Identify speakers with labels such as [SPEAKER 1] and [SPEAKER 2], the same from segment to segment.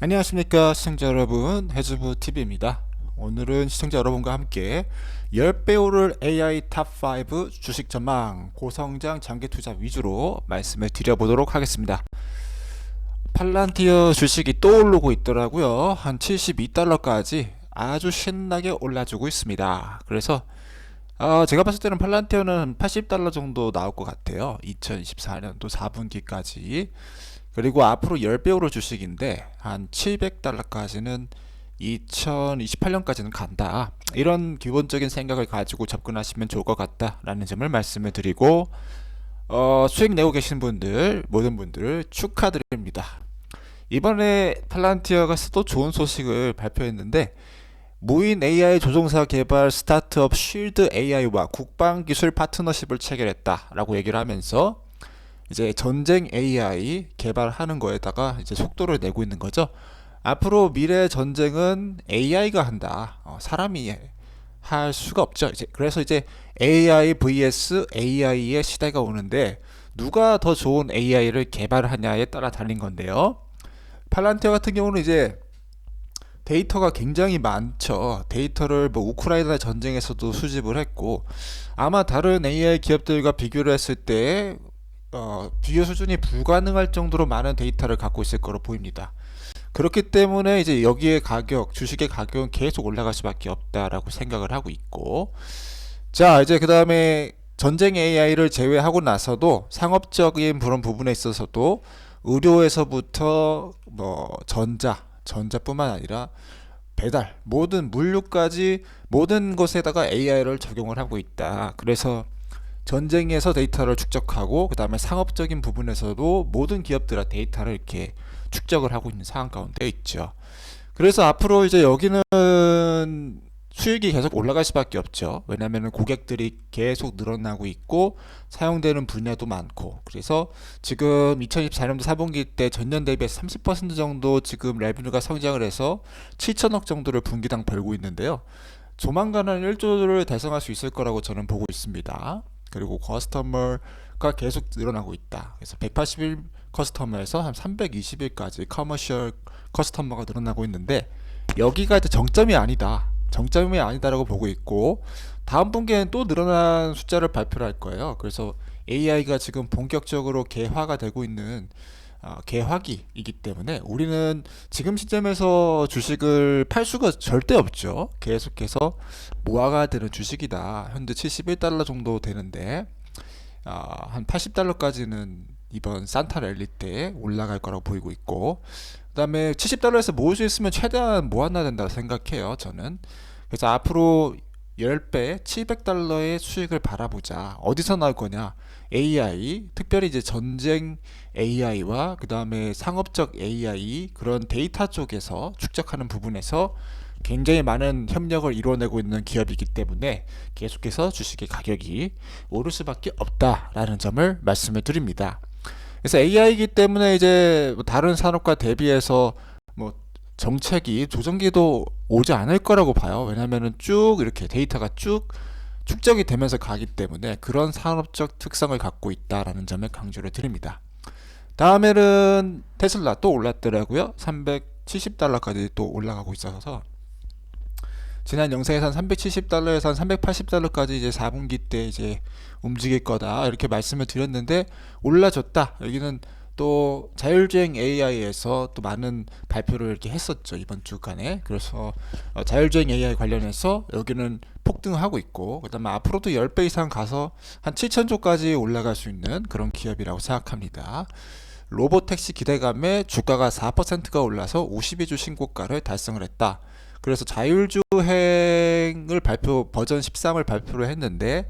[SPEAKER 1] 안녕하십니까 시청자 여러분, 해주부TV입니다. 오늘은 시청자 여러분과 함께 10배 오를 AI 탑5 주식 전망 고성장 장기 투자 위주로 말씀을 드려보도록 하겠습니다. 팔란티어 주식이 또 오르고 있더라고요. 한 72달러까지 아주 신나게 올라주고 있습니다. 그래서 제가 봤을 때는 팔란티어는 80달러 정도 나올 것 같아요. 2024년도 4분기까지. 그리고 앞으로 10배 오를 주식인데 한 700달러까지는 2028년까지는 간다. 이런 기본적인 생각을 가지고 접근하시면 좋을 것 같다라는 점을 말씀을 드리고, 수익 내고 계신 분들, 모든 분들 축하드립니다. 이번에 팔란티어가 또 좋은 소식을 발표했는데, 무인 AI 조종사 개발 스타트업 쉴드 AI와 국방기술 파트너십을 체결했다라고 얘기를 하면서 이제 전쟁 AI 개발하는 거에다가 이제 속도를 내고 있는 거죠. 앞으로 미래 전쟁은 AI가 한다. 사람이 할 수가 없죠. 그래서 이제 AI vs AI의 시대가 오는데 누가 더 좋은 AI를 개발하냐에 따라 달린 건데요. 팔란티어 같은 경우는 이제 데이터가 굉장히 많죠. 데이터를 뭐 우크라이나 전쟁에서도 수집을 했고, 아마 다른 AI 기업들과 비교를 했을 때 비교 수준이 불가능할 정도로 많은 데이터를 갖고 있을 거로 보입니다. 그렇기 때문에 이제 여기에 주식의 가격은 계속 올라갈 수밖에 없다라고 생각을 하고 있고, 자, 이제 그 다음에 전쟁 AI를 제외하고 나서도 상업적인 그런 부분에 있어서도 의료에서부터 뭐 전자뿐만 아니라 배달, 모든 물류까지 모든 것에다가 AI를 적용을 하고 있다. 그래서 전쟁에서 데이터를 축적하고 그 다음에 상업적인 부분에서도 모든 기업들의 데이터를 이렇게 축적을 하고 있는 상황 가운데 있죠. 그래서 앞으로 이제 여기는 수익이 계속 올라갈 수밖에 없죠. 왜냐하면 고객들이 계속 늘어나고 있고 사용되는 분야도 많고, 그래서 지금 2024년도 4분기 때 전년 대비해서 30% 정도 지금 레비뉴가 성장을 해서 7천억 정도를 분기당 벌고 있는데요. 조만간은 1조를 달성할 수 있을 거라고 저는 보고 있습니다. 그리고 커스터머가 계속 늘어나고 있다. 그래서 181 커스터머에서 한 320일까지 커머셜 커스터머가 늘어나고 있는데, 여기가 이제 정점이 아니다라고 보고 있고, 다음 분기에는 또 늘어난 숫자를 발표를 할 거예요. 그래서 AI가 지금 본격적으로 개화가 되고 있는 개화기이기 때문에 우리는 지금 시점에서 주식을 팔 수가 절대 없죠. 계속해서 모아가 되는 주식이다. 현재 71달러 정도 되는데 한 80달러까지는 이번 산타 랠리 때 올라갈 거라고 보이고 있고, 그 다음에 70달러에서 모을 수 있으면 최대한 모아놔야 된다고 생각해요, 저는. 그래서 앞으로 10배 700달러의 수익을 바라보자. 어디서 나올 거냐? AI, 특별히 이제 전쟁 AI와 그 다음에 상업적 AI, 그런 데이터 쪽에서 축적하는 부분에서 굉장히 많은 협력을 이루어내고 있는 기업이기 때문에 계속해서 주식의 가격이 오를 수밖에 없다라는 점을 말씀을 드립니다. 그래서 AI이기 때문에 이제 다른 산업과 대비해서 뭐 정책이 조정기도 오지 않을 거라고 봐요. 왜냐면은 쭉 이렇게 데이터가 쭉 축적이 되면서 가기 때문에 그런 산업적 특성을 갖고 있다라는 점을 강조를 드립니다. 다음에는 테슬라 또 올랐더라고요. 370달러까지 또 올라가고 있어서 지난 영상에서 한 370달러에서 한 380달러까지 이제 4분기 때 이제 움직일 거다 이렇게 말씀을 드렸는데 올라졌다. 여기는 또 자율주행 AI에서 또 많은 발표를 이렇게 했었죠, 이번 주간에. 그래서 자율주행 AI 관련해서 여기는 폭등하고 있고, 그 다음에 앞으로도 10배 이상 가서 한 7천조까지 올라갈 수 있는 그런 기업이라고 생각합니다. 로보택시 기대감에 주가가 4%가 올라서 52주 신고가를 달성을 했다. 그래서 자율주행을 버전 13을 발표를 했는데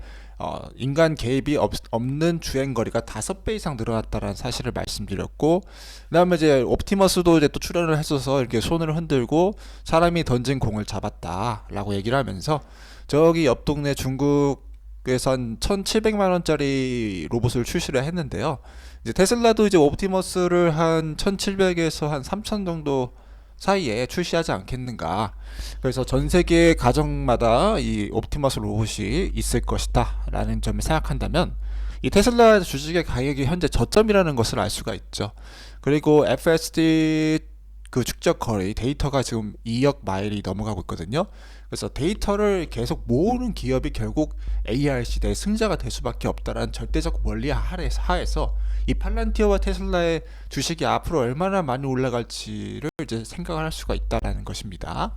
[SPEAKER 1] 인간 개입이 없는 주행거리가 5배 이상 늘어났다는 사실을 말씀드렸고, 그 다음에 이제 옵티머스도 이제 또 출연을 했어서 이렇게 손을 흔들고 사람이 던진 공을 잡았다라고 얘기를 하면서 저기 옆 동네 중국에서 한 1,700만원짜리 로봇을 출시를 했는데요. 이제 테슬라도 이제 옵티머스를 한 1,700에서 한 3,000 정도 사이에 출시하지 않겠는가. 그래서 전 세계 가정마다 이 옵티머스 로봇이 있을 것이다 라는 점을 생각한다면 이 테슬라 주식의 가격이 현재 저점이라는 것을 알 수가 있죠. 그리고 FSD 그 축적 거리 데이터가 지금 2억 마일이 넘어가고 있거든요. 그래서 데이터를 계속 모으는 기업이 결국 AI 시대의 승자가 될 수밖에 없다라는 절대적 원리 하에서 이 팔란티어와 테슬라의 주식이 앞으로 얼마나 많이 올라갈지를 이제 생각을 할 수가 있다라는 것입니다.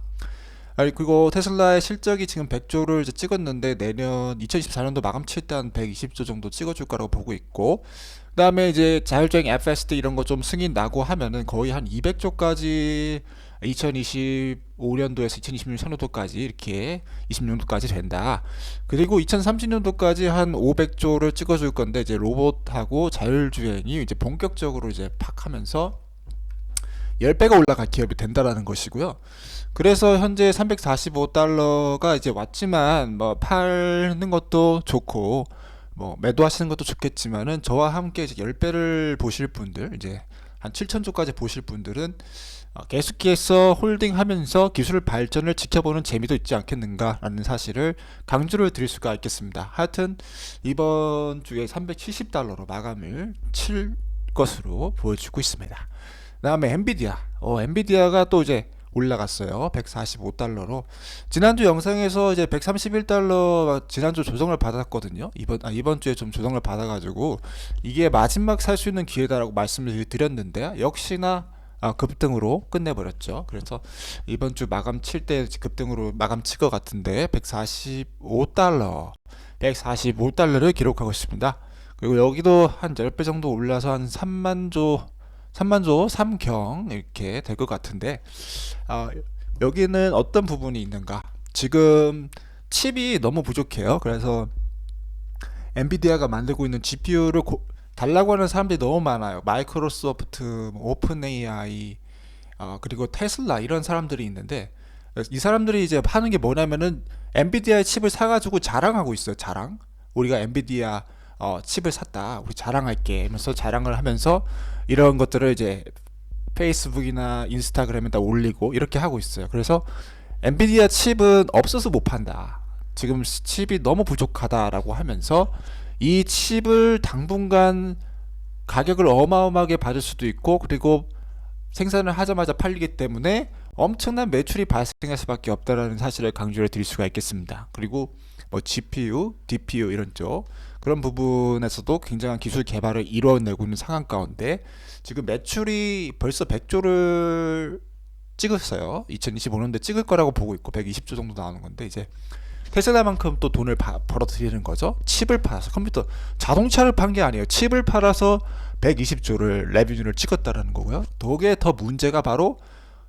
[SPEAKER 1] 그리고 테슬라의 실적이 지금 100조를 이제 찍었는데 내년 2024년도 마감 칠 때 한 120조 정도 찍어줄 거라고 보고 있고, 그 다음에 이제 자율주행 FSD 이런 거 좀 승인 나고 하면은 거의 한 200조까지 2025년도에서 2026년도까지 이렇게 20년도까지 된다. 그리고 2030년도까지 한 500조를 찍어줄 건데 이제 로봇하고 자율주행이 이제 본격적으로 이제 팍 하면서 10배가 올라갈 기업이 된다라는 것이고요. 그래서 현재 345달러가 이제 왔지만 뭐 파는 것도 좋고 뭐 매도하시는 것도 좋겠지만은 저와 함께 이제 10배를 보실 분들, 이제 한 7천조까지 보실 분들은 계속해서 홀딩하면서 기술 발전을 지켜보는 재미도 있지 않겠는가라는 사실을 강조를 드릴 수가 있겠습니다. 하여튼 이번 주에 370달러로 마감을 칠 것으로 보여주고 있습니다. 다음에 엔비디아가 또 이제 올라갔어요. 145달러로. 지난주 영상에서 이제 131달러 지난주 조정을 받았거든요. 이번 주에 좀 조정을 받아가지고 이게 마지막 살 수 있는 기회다라고 말씀을 드렸는데 역시나 급등으로 끝내버렸죠. 그래서 이번 주 마감 칠 때 급등으로 마감 칠 것 같은데 145달러를 기록하고 있습니다. 그리고 여기도 한 10배 정도 올라서 한 3만조 3경 이렇게 될 것 같은데, 여기는 어떤 부분이 있는가? 지금 칩이 너무 부족해요. 그래서 엔비디아가 만들고 있는 GPU를 달라고 하는 사람들이 너무 많아요. 마이크로소프트, 오픈 AI, 그리고 테슬라 이런 사람들이 있는데, 이 사람들이 이제 하는 게 뭐냐면은 엔비디아의 칩을 사가지고 자랑하고 있어요. 자랑. 우리가 엔비디아 칩을 샀다, 우리 자랑할게 하면서 자랑을 하면서 이런 것들을 이제 페이스북이나 인스타그램에다 올리고 이렇게 하고 있어요. 그래서 엔비디아 칩은 없어서 못 판다, 지금 칩이 너무 부족하다라고 하면서 이 칩을 당분간 가격을 어마어마하게 받을 수도 있고, 그리고 생산을 하자마자 팔리기 때문에 엄청난 매출이 발생할 수밖에 없다라는 사실을 강조를 드릴 수가 있겠습니다. 그리고 뭐 GPU, DPU 이런 쪽 그런 부분에서도 굉장한 기술 개발을 이뤄내고 있는 상황 가운데 지금 매출이 벌써 100조를 찍었어요. 2025년도에 찍을 거라고 보고 있고 120조 정도 나오는 건데, 이제 테슬라만큼 또 돈을 벌어들이는 거죠. 칩을 팔아서, 컴퓨터 자동차를 판 게 아니에요. 칩을 팔아서 120조를 레비뉴를 찍었다라는 거고요. 거기에 더 문제가 바로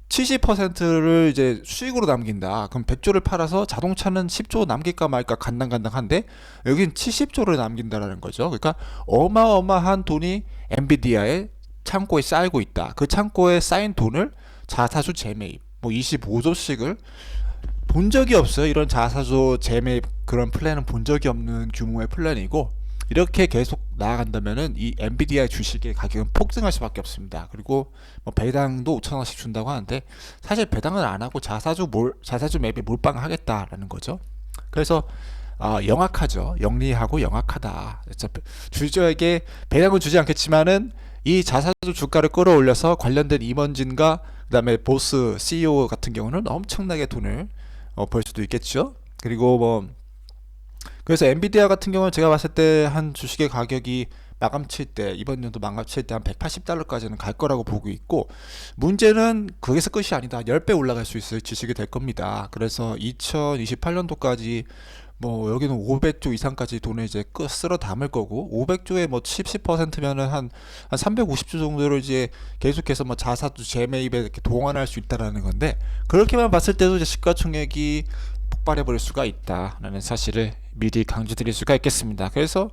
[SPEAKER 1] 70%를 이제 수익으로 남긴다. 그럼 100조를 팔아서 자동차는 10조 남길까 말까 간당간당한데 여긴 70조를 남긴다라는 거죠. 그러니까 어마어마한 돈이 엔비디아의 창고에 쌓이고 있다. 그 창고에 쌓인 돈을 자사주 재매입, 뭐 25조씩을 본 적이 없어요. 이런 자사주 재매입 그런 플랜은 본 적이 없는 규모의 플랜이고, 이렇게 계속 나아간다면은 이 엔비디아의 주식의 가격은 폭등할 수밖에 없습니다. 그리고 뭐 배당도 5,000원씩 준다고 하는데 사실 배당을 안 하고 자사주 맵에 몰빵하겠다라는 거죠. 그래서 영악하죠. 영리하고 영악하다. 주주에게 배당은 주지 않겠지만은 이 자사주 주가를 끌어올려서 관련된 임원진과 그다음에 보스 CEO 같은 경우는 엄청나게 돈을 벌 수도 있겠죠. 그리고 뭐 그래서 엔비디아 같은 경우는 제가 봤을 때 한 주식의 가격이 마감 칠 때, 이번 연도 마감 칠 때 한 180달러까지는 갈 거라고 보고 있고, 문제는 거기서 끝이 아니다. 10배 올라갈 수 있을 주식이 될 겁니다. 그래서 2028년도까지 뭐 여기는 500조 이상까지 돈을 이제 쓸어 담을 거고, 500조에 뭐 70%면은 한 350조 정도를 이제 계속해서 뭐 자사주 재매입에 이렇게 동원할 수 있다라는 건데, 그렇게만 봤을 때도 이제 시가총액이 폭발해 버릴 수가 있다라는 사실을 미리 강조드릴 수가 있겠습니다. 그래서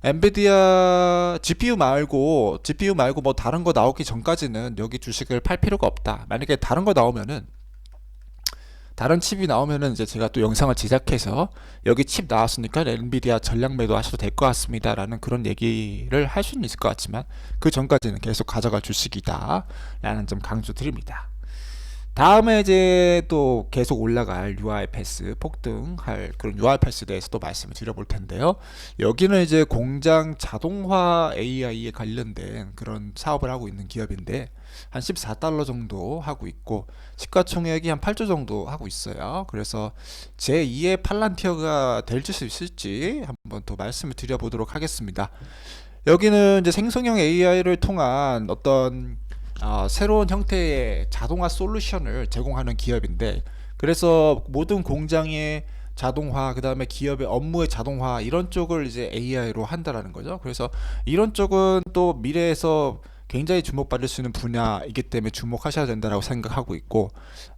[SPEAKER 1] 엔비디아 GPU 말고 뭐 다른 거 나오기 전까지는 여기 주식을 팔 필요가 없다. 만약에 다른 거 나오면은, 다른 칩이 나오면은 이제 제가 또 영상을 제작해서 여기 칩 나왔으니까 엔비디아 전량 매도 하셔도 될 것 같습니다 라는 그런 얘기를 할 수는 있을 것 같지만, 그 전까지는 계속 가져갈 주식이다 라는 점 강조 드립니다. 다음에 이제 또 계속 올라갈 UiPath 폭등할 그런 UiPath에 대해서 또 말씀을 드려볼 텐데요. 여기는 이제 공장 자동화 AI에 관련된 그런 사업을 하고 있는 기업인데 한 14달러 정도 하고 있고 시가총액이 한 8조 정도 하고 있어요. 그래서 제2의 팔란티어가 될 수 있을지 한번 또 말씀을 드려보도록 하겠습니다. 여기는 이제 생성형 AI를 통한 어떤 새로운 형태의 자동화 솔루션을 제공하는 기업인데, 그래서 모든 공장의 자동화, 그 다음에 기업의 업무의 자동화, 이런 쪽을 이제 AI로 한다라는 거죠. 그래서 이런 쪽은 또 미래에서 굉장히 주목받을 수 있는 분야이기 때문에 주목하셔야 된다라고 생각하고 있고,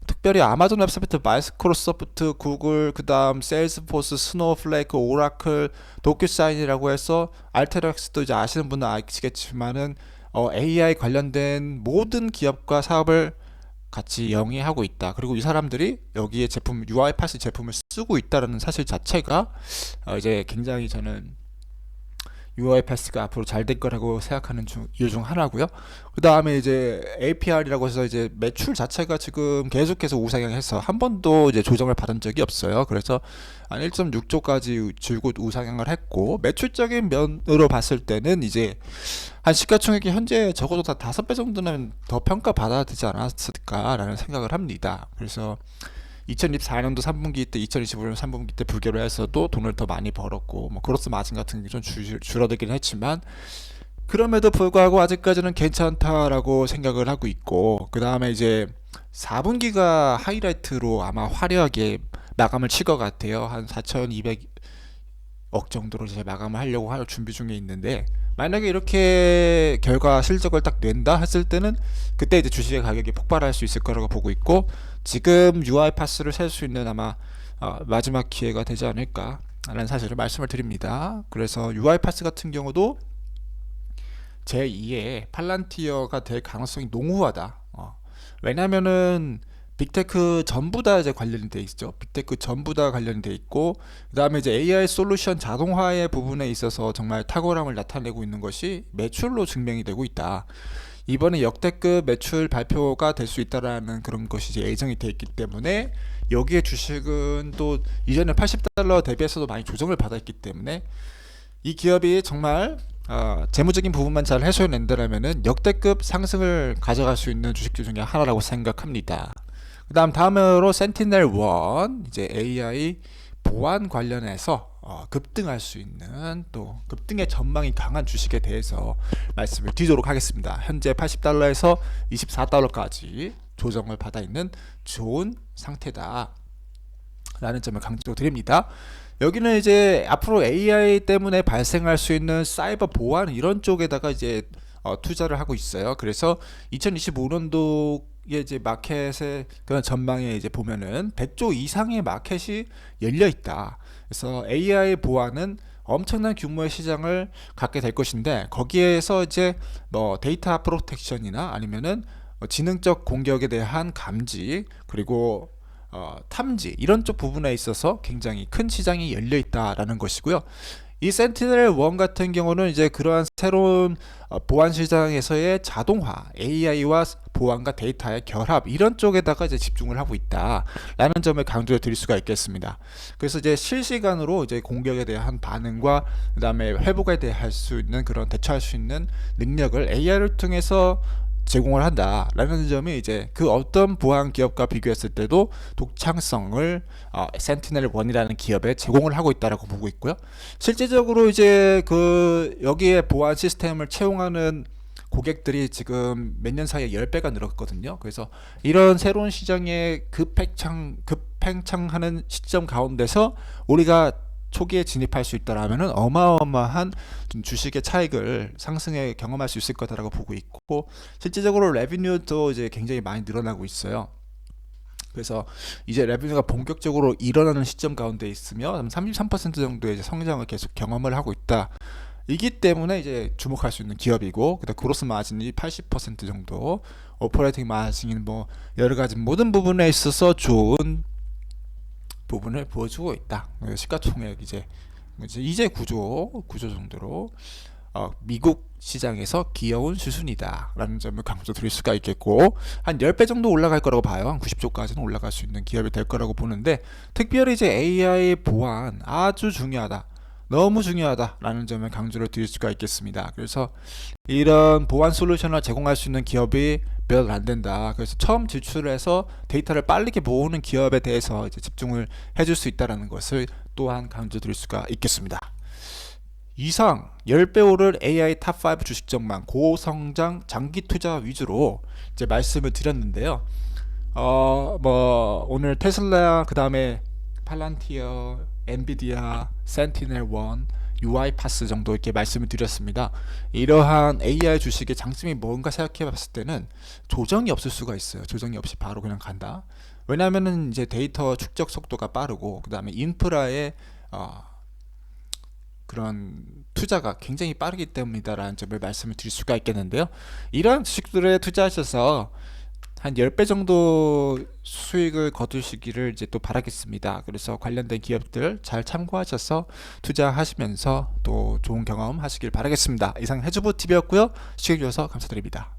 [SPEAKER 1] 특별히 아마존 웹서비스, 마이크로소프트, 구글, 그 다음 세일즈포스, 스노우플레이크, 오라클, 도큐사인이라고 해서 알테락스도 이제 아시는 분은 아시겠지만은 AI 관련된 모든 기업과 사업을 같이 영위하고 있다. 그리고 이 사람들이 여기에 제품 UiPath 제품을 쓰고 있다라는 사실 자체가 이제 굉장히 저는 UiPath가 앞으로 잘 될 거라고 생각하는 이유 중 하나고요. 그 다음에 이제 APR이라고 해서 이제 매출 자체가 지금 계속해서 우상향해서 한 번도 이제 조정을 받은 적이 없어요. 그래서 한 1.6조까지 줄곧 우상향을 했고, 매출적인 면으로 봤을 때는 이제 한 시가총액이 현재 적어도 다 5배 정도는 더 평가받아야 되지 않았을까라는 생각을 합니다. 그래서 2024년도 3분기 때, 2025년 3분기 때 부결을 해서도 돈을 더 많이 벌었고, 뭐 그로스 마진 같은 게 좀 줄어들긴 했지만, 그럼에도 불구하고 아직까지는 괜찮다라고 생각을 하고 있고, 그 다음에 이제 4분기가 하이라이트로 아마 화려하게 마감을 칠 것 같아요. 한 4,200억 정도로 이제 마감을 하려고 할 준비 중에 있는데, 만약에 이렇게 결과 실적을 딱 낸다 했을 때는 그때 이제 주식의 가격이 폭발할 수 있을 거라고 보고 있고, 지금 UiPath를 살 수 있는 아마 마지막 기회가 되지 않을까 라는 사실을 말씀을 드립니다. 그래서 UiPath 같은 경우도 제2의 팔란티어가 될 가능성이 농후하다. 왜냐면은 빅테크 전부 다 이제 관련이 돼 있죠. 빅테크 전부 다 관련이 돼 있고, 그 다음에 이제 AI 솔루션 자동화의 부분에 있어서 정말 탁월함을 나타내고 있는 것이 매출로 증명이 되고 있다. 이번에 역대급 매출 발표가 될 수 있다라는 그런 것이 이제 예정이 돼 있기 때문에, 여기에 주식은 또 이전에 80달러 대비해서도 많이 조정을 받았기 때문에 이 기업이 정말 재무적인 부분만 잘 해소해낸다라면은 역대급 상승을 가져갈 수 있는 주식들 중에 하나라고 생각합니다. 다음으로 센티넬1, 이제 AI 보안 관련해서 급등할 수 있는, 또 급등의 전망이 강한 주식에 대해서 말씀을 드리도록 하겠습니다. 현재 80달러에서 24달러까지 조정을 받아 있는 좋은 상태다 라는 점을 강조드립니다. 여기는 이제 앞으로 AI 때문에 발생할 수 있는 사이버 보안, 이런 쪽에다가 이제 투자를 하고 있어요. 그래서 2025년도에 이제 마켓의 그런 전망에 이제 보면은 100조 이상의 마켓이 열려 있다. 그래서 AI 보안은 엄청난 규모의 시장을 갖게 될 것인데, 거기에서 이제 뭐 데이터 프로텍션이나 아니면은 지능적 공격에 대한 감지, 그리고 탐지, 이런 쪽 부분에 있어서 굉장히 큰 시장이 열려 있다라는 것이고요. 이 센티넬1 같은 경우는 이제 그러한 새로운 보안 시장에서의 자동화, AI와 보안과 데이터의 결합, 이런 쪽에다가 이제 집중을 하고 있다라는 점을 강조해 드릴 수가 있겠습니다. 그래서 이제 실시간으로 이제 공격에 대한 반응과 그다음에 회복에 대해 할 수 있는 그런 대처할 수 있는 능력을 AI를 통해서 제공을 한다라는 점이 이제 그 어떤 보안 기업과 비교했을 때도 독창성을 센티넬1이라는 기업에 제공을 하고 있다라고 보고 있고요. 실제적으로 이제 그 여기에 보안 시스템을 채용하는 고객들이 지금 몇 년 사이에 10배가 늘었거든요. 그래서 이런 새로운 시장에 급팽창하는 시점 가운데서 우리가 초기에 진입할 수 있다라면은 어마어마한 좀 주식의 차익을 상승에 경험할 수 있을 거다라고 보고 있고, 실질적으로 레비뉴도 이제 굉장히 많이 늘어나고 있어요. 그래서 이제 레비뉴가 본격적으로 일어나는 시점 가운데 있으며 33% 정도의 이제 성장을 계속 경험을 하고 있다. 이기 때문에 이제 주목할 수 있는 기업이고, 그다음 그로스 마진이 80% 정도, 오퍼레이팅 마진인 뭐 여러 가지 모든 부분에 있어서 좋은 부분을 보여주고 있다. 시가총액 이제 2제 구조 정도로 미국 시장에서 귀여운 수순이다 라는 점을 강조드릴 수가 있겠고, 한 10배 정도 올라갈 거라고 봐요. 한 90조까지는 올라갈 수 있는 기업이 될 거라고 보는데, 특별히 이제 AI 보안 아주 중요하다, 너무 중요하다 라는 점을 강조를 드릴 수가 있겠습니다. 그래서 이런 보안 솔루션을 제공할 수 있는 기업이 몇 안 된다. 그래서 처음 진출해서 데이터를 빠르게 모으는 기업에 대해서 이제 집중을 해줄 수 있다는 것을 또한 강조드릴 수가 있겠습니다. 이상 10배 오를 AI 탑5 주식 전망 고성장 장기 투자 위주로 이제 말씀을 드렸는데요. 뭐 오늘 테슬라, 그 다음에 팔란티어, 엔비디아, 센티넬1, UiPath 정도 이렇게 말씀을 드렸습니다. 이러한 AI 주식의 장점이 뭔가 생각해 봤을 때는 조정이 없을 수가 있어요. 조정이 없이 바로 그냥 간다. 왜냐하면은 이제 데이터 축적 속도가 빠르고, 그 다음에 인프라의 그런 투자가 굉장히 빠르기 때문이다라는 점을 말씀을 드릴 수가 있겠는데요. 이러한 주식들에 투자하셔서 한 10배 정도 수익을 거두시기를 이제 또 바라겠습니다. 그래서 관련된 기업들 잘 참고하셔서 투자하시면서 또 좋은 경험 하시길 바라겠습니다. 이상 해주부 TV였고요. 시청해주셔서 감사드립니다.